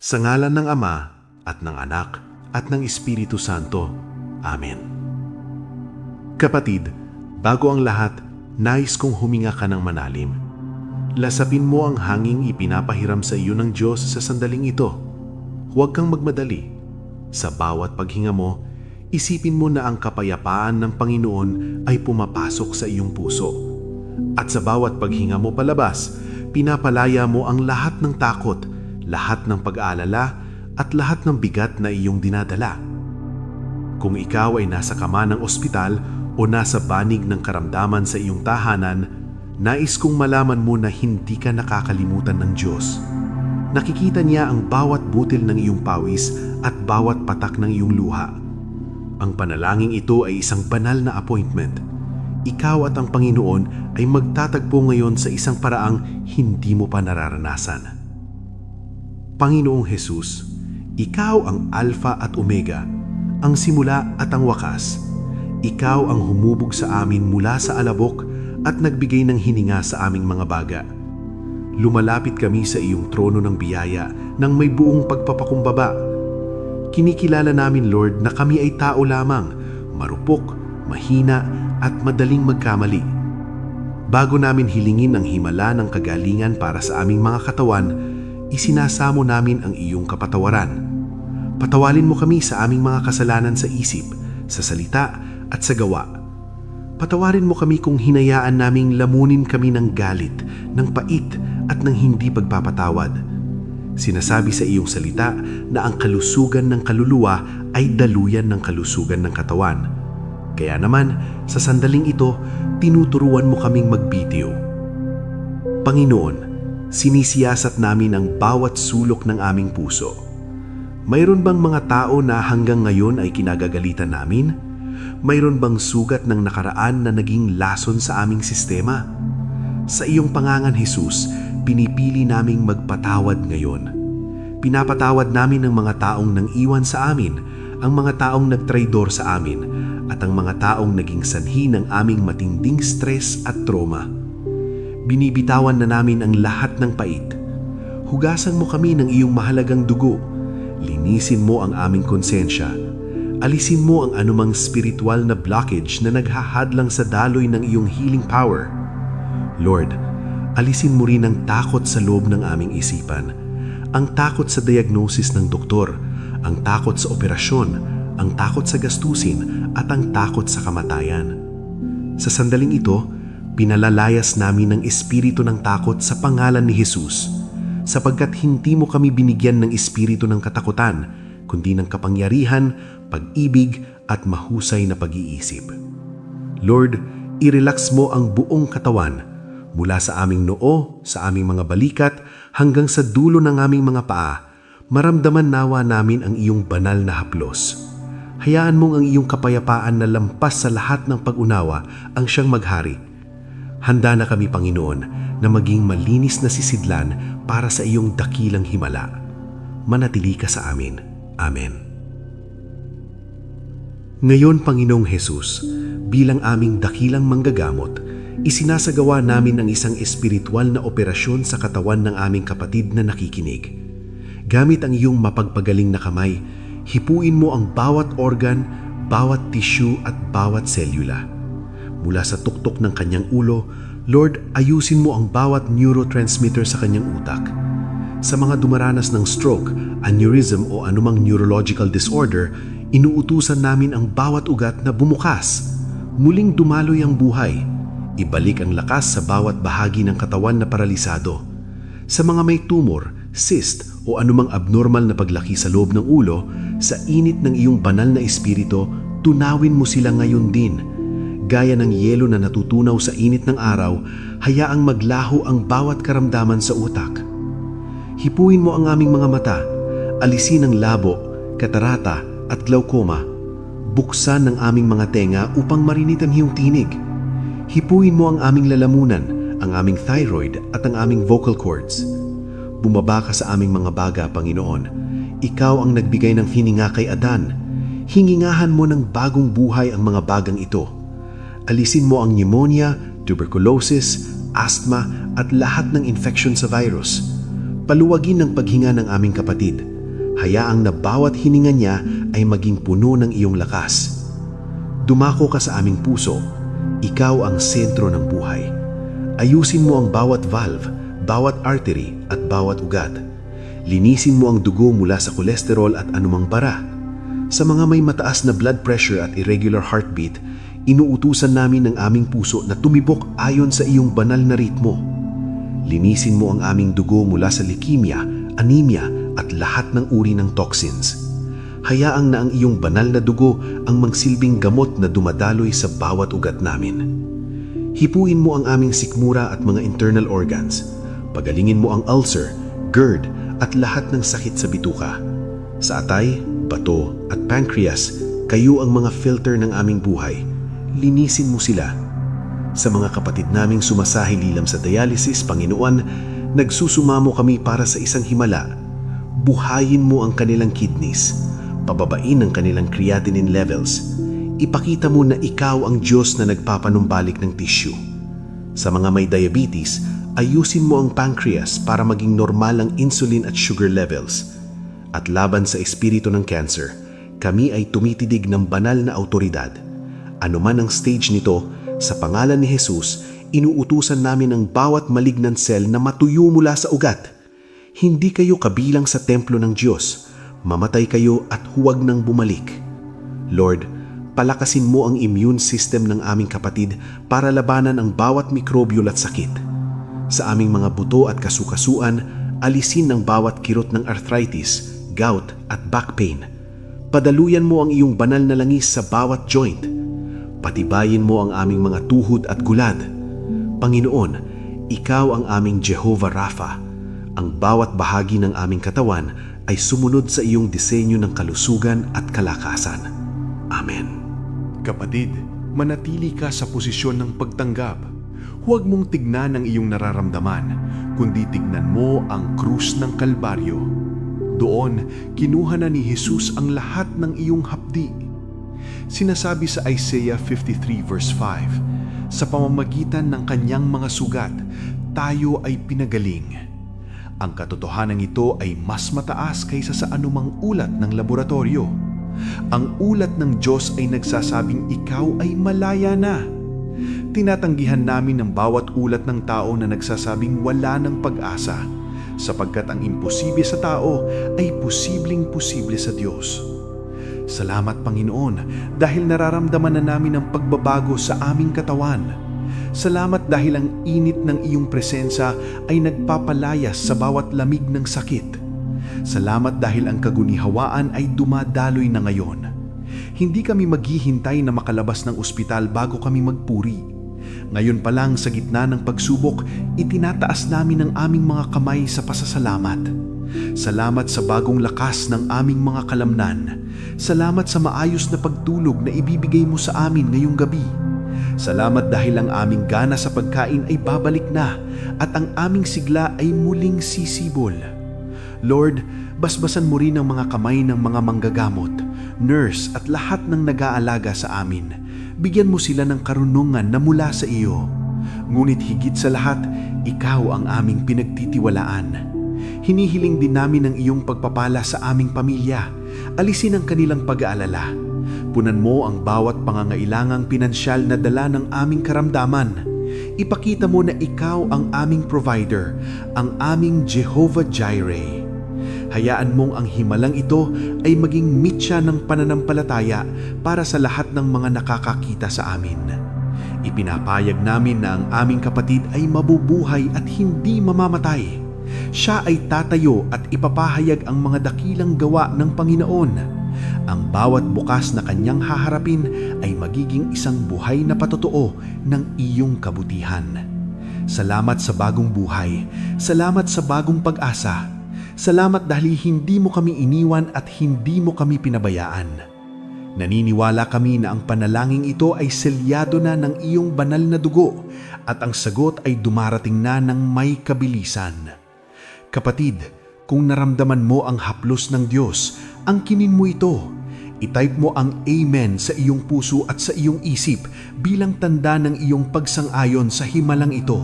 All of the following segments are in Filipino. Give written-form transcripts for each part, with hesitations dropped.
Sa ngalan ng Ama at ng Anak at ng Espiritu Santo. Amen. Kapatid, bago ang lahat, nais kong huminga ka ng manalim. Lasapin mo ang hanging ipinapahiram sa iyo ng Diyos sa sandaling ito. Huwag kang magmadali. Sa bawat paghinga mo, isipin mo na ang kapayapaan ng Panginoon ay pumapasok sa iyong puso. At sa bawat paghinga mo palabas, pinapalaya mo ang lahat ng takot, lahat ng pag-aalala, at lahat ng bigat na iyong dinadala. Kung ikaw ay nasa kama ng ospital o nasa banig ng karamdaman sa iyong tahanan, nais kong malaman mo na hindi ka nakakalimutan ng Diyos. Nakikita niya ang bawat butil ng iyong pawis at bawat patak ng iyong luha. Ang panalangin ito ay isang banal na appointment. Ikaw at ang Panginoon ay magtatagpo ngayon sa isang paraang hindi mo pa nararanasan. Panginoong Jesus, Ikaw ang Alpha at Omega, ang simula at ang wakas. Ikaw ang humubog sa amin mula sa alabok at nagbigay ng hininga sa aming mga baga. Lumalapit kami sa iyong trono ng biyaya nang may buong pagpapakumbaba. Kinikilala namin, Lord, na kami ay tao lamang, marupok, mahina at madaling magkamali. Bago namin hilingin ang himala ng kagalingan para sa aming mga katawan, isinasamo namin ang iyong kapatawaran. Patawarin mo kami sa aming mga kasalanan sa isip, sa salita at sa gawa. Patawarin mo kami kung hinayaan naming lamunin kami ng galit, ng pait at ng hindi pagpapatawad. Sinasabi sa iyong salita na ang kalusugan ng kaluluwa ay daluyan ng kalusugan ng katawan. Kaya naman, sa sandaling ito, tinuturuan mo kaming magbitiw. Panginoon, sinisiyasat namin ang bawat sulok ng aming puso. Mayroon bang mga tao na hanggang ngayon ay kinagagalitan namin? Mayroon bang sugat ng nakaraan na naging lason sa aming sistema? Sa iyong pangangan, Jesus, pinipili naming magpatawad ngayon. Pinapatawad namin ang mga taong nang iwan sa amin, ang mga taong nagtraidor sa amin, at ang mga taong naging sanhi ng aming matinding stress at trauma. Binibitawan na namin ang lahat ng pait. Hugasan mo kami ng iyong mahalagang dugo. Linisin mo ang aming konsensya. Alisin mo ang anumang spiritual na blockage na naghahadlang sa daloy ng iyong healing power. Lord, alisin mo rin ang takot sa loob ng aming isipan. Ang takot sa diagnosis ng doktor, ang takot sa operasyon, ang takot sa gastusin, at ang takot sa kamatayan. Sa sandaling ito, pinalalayas namin ang espiritu ng takot sa pangalan ni Jesus, sapagkat hindi mo kami binigyan ng espiritu ng katakutan, kundi ng kapangyarihan, pag-ibig at mahusay na pag-iisip. Lord, i-relax mo ang buong katawan, mula sa aming noo, sa aming mga balikat, hanggang sa dulo ng aming mga paa. Maramdaman nawa namin ang iyong banal na haplos. Hayaan mong ang iyong kapayapaan na lampas sa lahat ng pag-unawa ang siyang maghari. Handa na kami, Panginoon, na maging malinis na sisidlan para sa iyong dakilang himala. Manatili ka sa amin. Amen. Ngayon, Panginoong Jesus, bilang aming dakilang manggagamot, isinasagawa namin ang isang espiritual na operasyon sa katawan ng aming kapatid na nakikinig. Gamit ang iyong mapagpagaling na kamay, hipuin mo ang bawat organ, bawat tissue at bawat selula. Mula sa tuktok ng kanyang ulo, Lord, ayusin mo ang bawat neurotransmitter sa kanyang utak. Sa mga dumaranas ng stroke, aneurysm o anumang neurological disorder, inuutusan namin ang bawat ugat na bumukas. Muling dumaloy ang buhay. Ibalik ang lakas sa bawat bahagi ng katawan na paralisado. Sa mga may tumor, cyst o anumang abnormal na paglaki sa loob ng ulo, sa init ng iyong banal na espiritu, tunawin mo sila ngayon din. Gaya ng yelo na natutunaw sa init ng araw, hayaang maglaho ang bawat karamdaman sa utak. Hipuin mo ang aming mga mata, alisin ang labo, katarata at glaucoma. Buksan ang aming mga tenga upang marinig ang iyong tinig. Hipuin mo ang aming lalamunan, ang aming thyroid at ang aming vocal cords. Bumaba ka sa aming mga baga, Panginoon. Ikaw ang nagbigay ng hininga kay Adan. Hingingahan mo ng bagong buhay ang mga bagang ito. Alisin mo ang pneumonia, tuberculosis, asthma at lahat ng infection sa virus. Paluwagin ang paghinga ng aming kapatid. Hayaang na bawat hininga niya ay maging puno ng iyong lakas. Dumako ka sa aming puso. Ikaw ang sentro ng buhay. Ayusin mo ang bawat valve, bawat artery at bawat ugat. Linisin mo ang dugo mula sa kolesterol at anumang bara. Sa mga may mataas na blood pressure at irregular heartbeat, inuutusan namin ang aming puso na tumibok ayon sa iyong banal na ritmo. Linisin mo ang aming dugo mula sa leukemia, anemia at lahat ng uri ng toxins. Hayaang na ang iyong banal na dugo ang magsilbing gamot na dumadaloy sa bawat ugat namin. Hipuin mo ang aming sikmura at mga internal organs. Pagalingin mo ang ulcer, GERD at lahat ng sakit sa bituka. Sa atay, bato at pancreas, kayo ang mga filter ng aming buhay. Linisin mo sila. Sa mga kapatid naming sumasahililam sa dialysis, Panginoon, nagsusumamo kami para sa isang himala. Buhayin mo ang kanilang kidneys. Pababain ang kanilang creatinine levels. Ipakita mo na ikaw ang Diyos na nagpapanumbalik ng tissue. Sa mga may diabetes, ayusin mo ang pancreas para maging normal ang insulin at sugar levels. At laban sa espiritu ng cancer, kami ay tumitidig ng banal na autoridad. Ano man ang stage nito, sa pangalan ni Jesus, inuutusan namin ang bawat malignant cell na matuyo mula sa ugat. Hindi kayo kabilang sa templo ng Diyos. Mamatay kayo at huwag nang bumalik. Lord, palakasin mo ang immune system ng aming kapatid para labanan ang bawat mikrobyul at sakit. Sa aming mga buto at kasukasuan, alisin ang bawat kirot ng arthritis, gout at back pain. Padaluyan mo ang iyong banal na langis sa bawat joint. Patibayin mo ang aming mga tuhod at gulad. Panginoon, ikaw ang aming Jehovah Rapha. Ang bawat bahagi ng aming katawan ay sumunod sa iyong disenyo ng kalusugan at kalakasan. Amen. Kapatid, manatili ka sa posisyon ng pagtanggap. Huwag mong tignan ang iyong nararamdaman, kundi tignan mo ang krus ng Kalbaryo. Doon, kinuha na ni Jesus ang lahat ng iyong hapdi. Sinasabi sa Isaiah 53 verse 5, sa pamamagitan ng kanyang mga sugat, tayo ay pinagaling. Ang katotohanan ito ay mas mataas kaysa sa anumang ulat ng laboratorio. Ang ulat ng Diyos ay nagsasabing ikaw ay malaya na. Tinatanggihan namin ang bawat ulat ng tao na nagsasabing wala ng pag-asa, sapagkat ang imposible sa tao ay posibleng-posible sa Diyos. Salamat Panginoon dahil nararamdaman na namin ang pagbabago sa aming katawan. Salamat dahil ang init ng iyong presensya ay nagpapalayas sa bawat lamig ng sakit. Salamat dahil ang kagunihawaan ay dumadaloy na ngayon. Hindi kami maghihintay na makalabas ng ospital bago kami magpuri. Ngayon pa lang sa gitna ng pagsubok, itinataas namin ang aming mga kamay sa pasasalamat. Salamat sa bagong lakas ng aming mga kalamnan. Salamat sa maayos na pagtulog na ibibigay mo sa amin ngayong gabi. Salamat dahil ang aming gana sa pagkain ay babalik na at ang aming sigla ay muling sisibol. Lord, basbasan mo rin ang mga kamay ng mga manggagamot, nurse at lahat ng nag-aalaga sa amin. Bigyan mo sila ng karunungan na mula sa iyo. Ngunit higit sa lahat, ikaw ang aming pinagtitiwalaan. Hinihiling din namin ang iyong pagpapala sa aming pamilya. Alisin ang kanilang pag-aalala. Punan mo ang bawat pangangailangang pinansyal na dala ng aming karamdaman. Ipakita mo na ikaw ang aming provider, ang aming Jehovah Jireh. Hayaan mong ang himalang ito ay maging mitya ng pananampalataya para sa lahat ng mga nakakakita sa amin. Ipinapayag namin na ang aming kapatid ay mabubuhay at hindi mamamatay. Siya ay tatayo at ipapahayag ang mga dakilang gawa ng Panginoon. Ang bawat bukas na kanyang haharapin ay magiging isang buhay na patotoo ng iyong kabutihan. Salamat sa bagong buhay. Salamat sa bagong pag-asa. Salamat dahil hindi mo kami iniwan at hindi mo kami pinabayaan. Naniniwala kami na ang panalangin ito ay selyado na ng iyong banal na dugo at ang sagot ay dumarating na ng may kabilisan. Kapatid, kung naramdaman mo ang haplos ng Diyos, angkinin mo ito. I-type mo ang Amen sa iyong puso at sa iyong isip bilang tanda ng iyong pagsang-ayon sa himalang ito.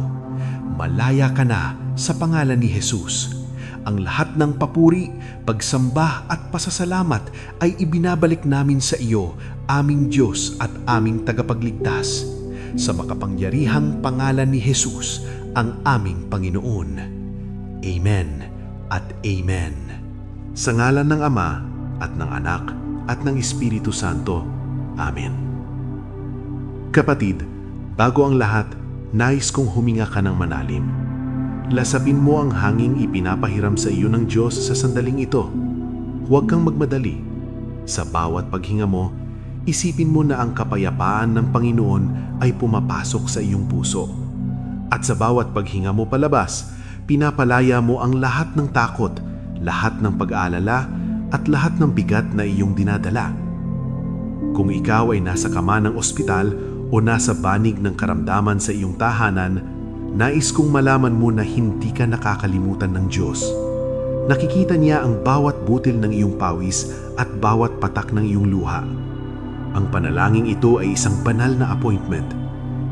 Malaya ka na sa pangalan ni Jesus. Ang lahat ng papuri, pagsamba at pasasalamat ay ibinabalik namin sa iyo, aming Diyos at aming tagapagligtas, sa makapangyarihang pangalan ni Jesus, ang aming Panginoon. Amen at Amen. Sa ngalan ng Ama at ng Anak at ng Espiritu Santo. Amen. Kapatid, bago ang lahat, nais kong huminga ka ng manalim. Lasapin mo ang hanging ipinapahiram sa iyo ng Diyos sa sandaling ito. Huwag kang magmadali. Sa bawat paghinga mo, isipin mo na ang kapayapaan ng Panginoon ay pumapasok sa iyong puso. At sa bawat paghinga mo palabas, pinapalaya mo ang lahat ng takot, lahat ng pag-aalala, at lahat ng bigat na iyong dinadala. Kung ikaw ay nasa kama ng ospital o nasa banig ng karamdaman sa iyong tahanan, nais kong malaman mo na hindi ka nakakalimutan ng Diyos. Nakikita niya ang bawat butil ng iyong pawis at bawat patak ng iyong luha. Ang panalangin ito ay isang banal na appointment.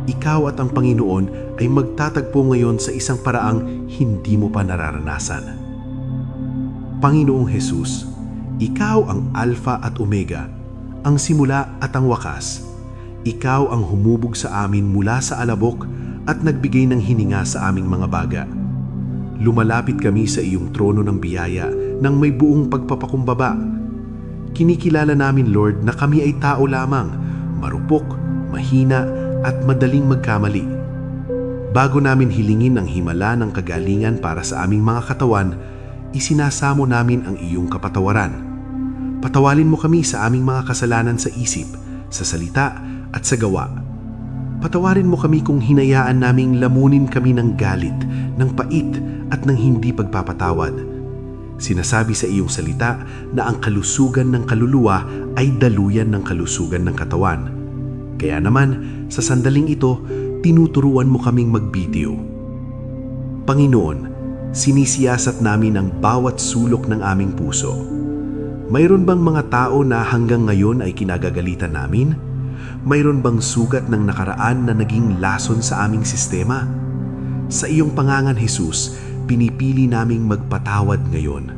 Ikaw at ang Panginoon ay magtatagpo ngayon sa isang paraang hindi mo pa nararanasan. Panginoong Jesus, Ikaw ang Alpha at Omega, ang simula at ang wakas. Ikaw ang humubog sa amin mula sa alabok at nagbigay ng hininga sa aming mga baga. Lumalapit kami sa iyong trono ng biyaya nang may buong pagpapakumbaba. Kinikilala namin, Lord, na kami ay tao lamang, marupok, mahina at madaling magkamali. Bago namin hilingin ang himala ng kagalingan para sa aming mga katawan, isinasamo namin ang iyong kapatawaran. Patawarin mo kami sa aming mga kasalanan sa isip, sa salita at sa gawa. Patawarin mo kami kung hinayaan naming lamunin kami ng galit, ng pait at ng hindi pagpapatawad. Sinasabi sa iyong salita na ang kalusugan ng kaluluwa ay daluyan ng kalusugan ng katawan. Kaya naman, sa sandaling ito, tinuturuan mo kaming magbitiw. Panginoon, sinisiyasat namin ang bawat sulok ng aming puso. Mayroon bang mga tao na hanggang ngayon ay kinagagalitan namin? Mayroon bang sugat ng nakaraan na naging lason sa aming sistema? Sa iyong pangangan, Jesus, pinipili naming magpatawad ngayon.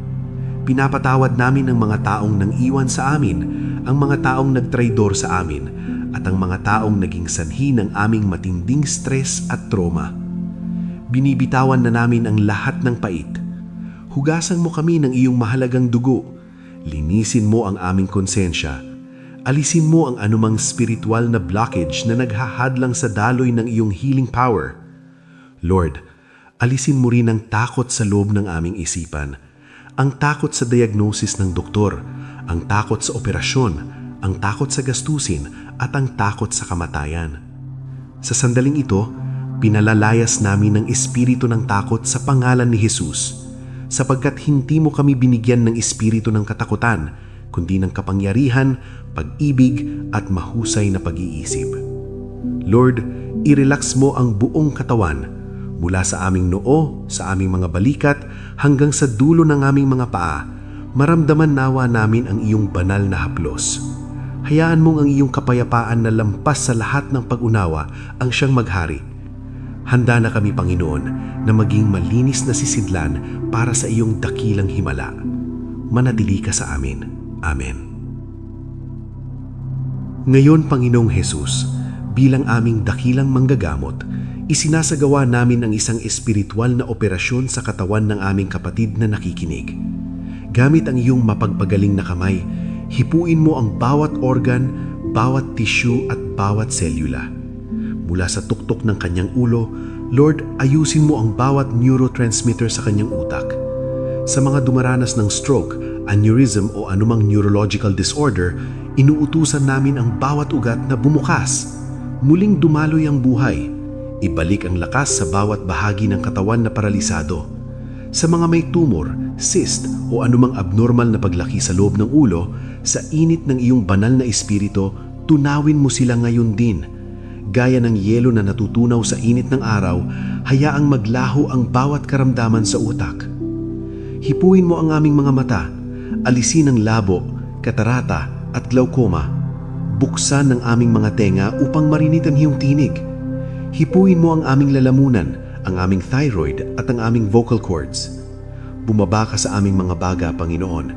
Pinapatawad namin ang mga taong nang iwan sa amin, ang mga taong nagtraidor sa amin, at ang mga taong naging sanhi ng aming matinding stress at trauma. Binibitawan na namin ang lahat ng pait. Hugasan mo kami ng iyong mahalagang dugo. Linisin mo ang aming konsensya. Alisin mo ang anumang spiritual na blockage na naghahadlang sa daloy ng iyong healing power. Lord, alisin mo rin ang takot sa loob ng aming isipan. Ang takot sa diagnosis ng doktor, ang takot sa operasyon, ang takot sa gastusin, at ang takot sa kamatayan. Sa sandaling ito, pinalalayas namin ang espiritu ng takot sa pangalan ni Jesus, sapagkat hindi mo kami binigyan ng espiritu ng katakutan, kundi ng kapangyarihan, pag-ibig at mahusay na pag-iisip. Lord, i-relax mo ang buong katawan, mula sa aming noo, sa aming mga balikat, hanggang sa dulo ng aming mga paa. Maramdaman nawa namin ang iyong banal na haplos. Hayaan mong ang iyong kapayapaan na lampas sa lahat ng pag-unawa ang siyang maghari. Handa na kami, Panginoon, na maging malinis na sisidlan para sa iyong dakilang himala. Manatili ka sa amin. Amen. Ngayon, Panginoong Jesus, bilang aming dakilang manggagamot, isinasagawa namin ang isang espiritual na operasyon sa katawan ng aming kapatid na nakikinig. Gamit ang iyong mapagpagaling na kamay, hipuin mo ang bawat organ, bawat tissue at bawat selula. Mula sa tuktok ng kanyang ulo, Lord, ayusin mo ang bawat neurotransmitter sa kanyang utak. Sa mga dumaranas ng stroke, aneurysm o anumang neurological disorder, inuutusan namin ang bawat ugat na bumukas. Muling dumaloy ang buhay. Ibalik ang lakas sa bawat bahagi ng katawan na paralisado. Sa mga may tumor, cyst o anumang abnormal na paglaki sa loob ng ulo, sa init ng iyong banal na espiritu, tunawin mo sila ngayon din. Gaya ng yelo na natutunaw sa init ng araw, hayaang maglaho ang bawat karamdaman sa utak. Hipuin mo ang aming mga mata, alisin ang labo, katarata at glaucoma. Buksan ang aming mga tenga upang marinig ang iyong tinig. Hipuin mo ang aming lalamunan, ang aming thyroid at ang aming vocal cords. Bumaba ka sa aming mga baga, Panginoon.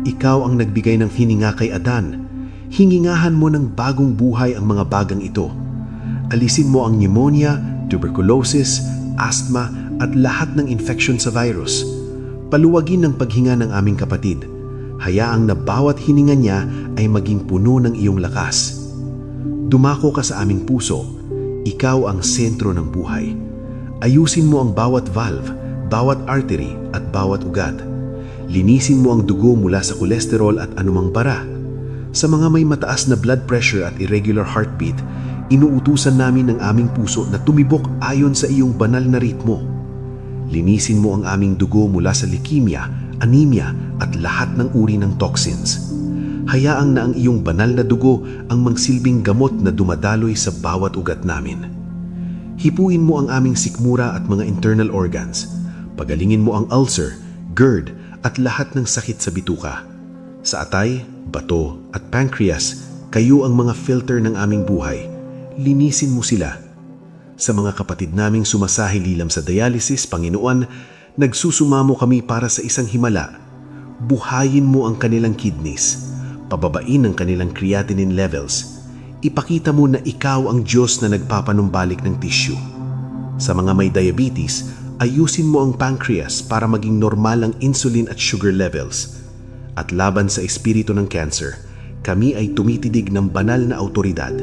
Ikaw ang nagbigay ng hininga kay Adan. Hingingahan mo ng bagong buhay ang mga bagang ito. Alisin mo ang pneumonia, tuberculosis, asthma at lahat ng infection sa virus. Paluwagin ang paghinga ng aming kapatid. Hayaang na bawat hininga niya ay maging puno ng iyong lakas. Dumako ka sa aming puso. Ikaw ang sentro ng buhay. Ayusin mo ang bawat valve, bawat artery at bawat ugat. Linisin mo ang dugo mula sa kolesterol at anumang bara. Sa mga may mataas na blood pressure at irregular heartbeat, inuutusan namin ang aming puso na tumibok ayon sa iyong banal na ritmo. Linisin mo ang aming dugo mula sa leukemia, anemia at lahat ng uri ng toxins. Hayaang na ang iyong banal na dugo ang mangsilbing gamot na dumadaloy sa bawat ugat namin. Hipuin mo ang aming sikmura at mga internal organs. Pagalingin mo ang ulcer, GERD at lahat ng sakit sa bituka. Sa atay, bato at pancreas, kayo ang mga filter ng aming buhay. Linisin mo sila. Sa mga kapatid naming sumasahililam sa dialysis, Panginoon, nagsusumamo kami para sa isang himala. Buhayin mo ang kanilang kidneys. Pababain ang kanilang creatinine levels. Ipakita mo na ikaw ang Diyos na nagpapanumbalik ng tissue. Sa mga may diabetes, ayusin mo ang pancreas para maging normal ang insulin at sugar levels. At laban sa espiritu ng cancer, kami ay tumitidig ng banal na autoridad.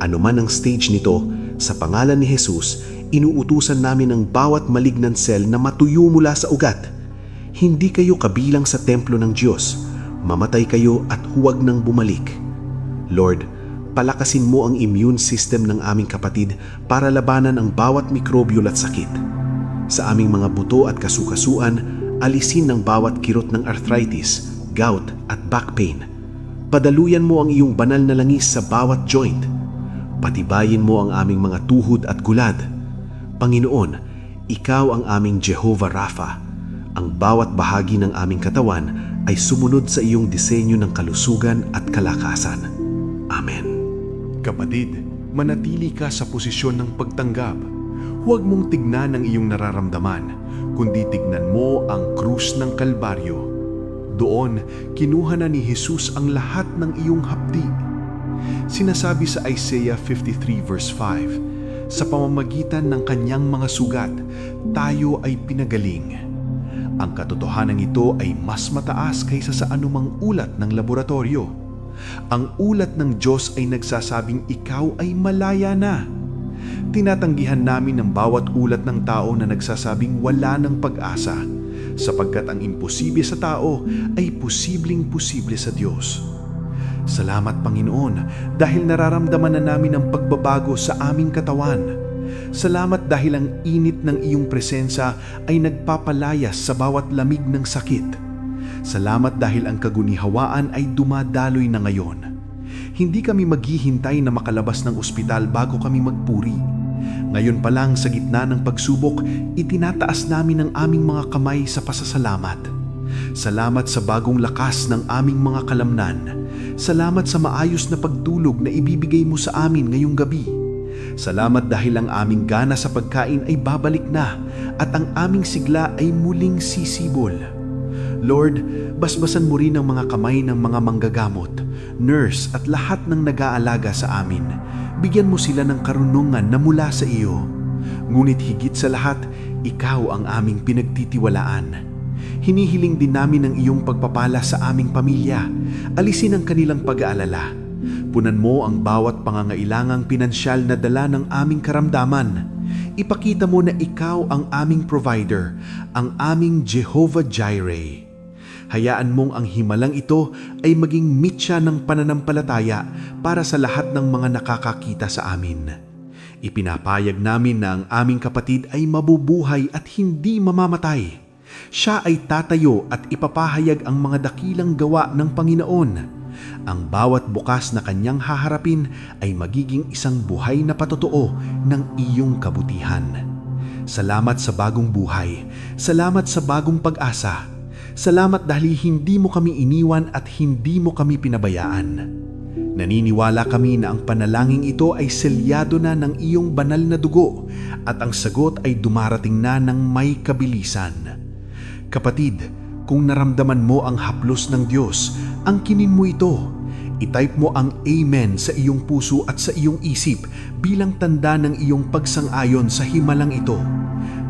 Ano man ang stage nito, sa pangalan ni Jesus, inuutusan namin ang bawat malignant cell na matuyo mula sa ugat. Hindi kayo kabilang sa templo ng Diyos. Mamatay kayo at huwag nang bumalik. Lord, palakasin mo ang immune system ng aming kapatid para labanan ang bawat mikrobyo at sakit. Sa aming mga buto at kasukasuan, alisin ang bawat kirot ng arthritis, gout at back pain. Padaluyan mo ang iyong banal na langis sa bawat joint. Patibayin mo ang aming mga tuhod at gulad. Panginoon, ikaw ang aming Jehovah Rapha. Ang bawat bahagi ng aming katawan ay sumunod sa iyong disenyo ng kalusugan at kalakasan. Amen. Kapatid, manatili ka sa posisyon ng pagtanggap. Huwag mong tignan ang iyong nararamdaman, kundi tignan mo ang krus ng Kalbaryo. Doon, kinuha na ni Jesus ang lahat ng iyong hapdi. Sinasabi sa Isaiah 53 verse 5, sa pamamagitan ng kanyang mga sugat, tayo ay pinagaling. Ang katotohanan ito ay mas mataas kaysa sa anumang ulat ng laboratorio. Ang ulat ng Diyos ay nagsasabing ikaw ay malaya na. Tinatanggihan namin ang bawat ulat ng tao na nagsasabing wala ng pag-asa, sapagkat ang imposible sa tao ay posibleng-posible sa Diyos. Salamat, Panginoon, dahil nararamdaman na namin ang pagbabago sa aming katawan. Salamat dahil ang init ng iyong presensya ay nagpapalayas sa bawat lamig ng sakit. Salamat dahil ang kagunihawaan ay dumadaloy na ngayon. Hindi kami maghihintay na makalabas ng ospital bago kami magpuri. Ngayon pa lang sa gitna ng pagsubok, itinataas namin ang aming mga kamay sa pasasalamat. Salamat sa bagong lakas ng aming mga kalamnan. Salamat sa maayos na pagtulog na ibibigay mo sa amin ngayong gabi. Salamat dahil ang aming gana sa pagkain ay babalik na at ang aming sigla ay muling sisibol. Lord, basbasan mo rin ang mga kamay ng mga manggagamot, nurse at lahat ng nag-aalaga sa amin. Bigyan mo sila ng karunungan na mula sa iyo. Ngunit higit sa lahat, ikaw ang aming pinagtitiwalaan. Hinihiling din namin ang iyong pagpapala sa aming pamilya. Alisin ang kanilang pag-aalala. Punan mo ang bawat pangangailangang pinansyal na dala ng aming karamdaman. Ipakita mo na ikaw ang aming provider, ang aming Jehovah Jireh. Hayaan mong ang himalang ito ay maging mitya ng pananampalataya para sa lahat ng mga nakakakita sa amin. Ipinapayag namin na ang aming kapatid ay mabubuhay at hindi mamamatay. Siya ay tatayo at ipapahayag ang mga dakilang gawa ng Panginoon. Ang bawat bukas na kanyang haharapin ay magiging isang buhay na patotoo ng iyong kabutihan. Salamat sa bagong buhay. Salamat sa bagong pag-asa. Salamat dahil hindi mo kami iniwan at hindi mo kami pinabayaan. Naniniwala kami na ang panalangin ito ay selyado na ng iyong banal na dugo at ang sagot ay dumarating na ng may kabilisan. Kapatid, kung naramdaman mo ang haplos ng Diyos, angkinin mo ito. I-type mo ang Amen sa iyong puso at sa iyong isip bilang tanda ng iyong pagsang-ayon sa himalang ito.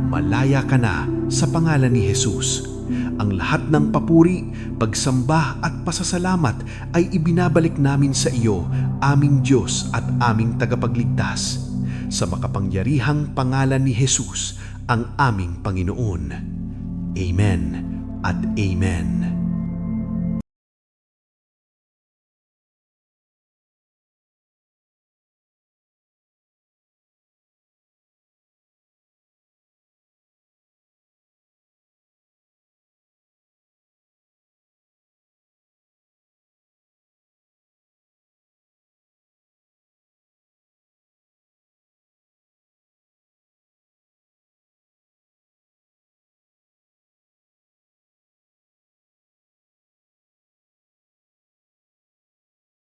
Malaya ka na sa pangalan ni Jesus. Ang lahat ng papuri, pagsamba at pasasalamat ay ibinabalik namin sa iyo, aming Diyos at aming tagapagligtas. Sa makapangyarihang pangalan ni Jesus, ang aming Panginoon. Amen at Amen.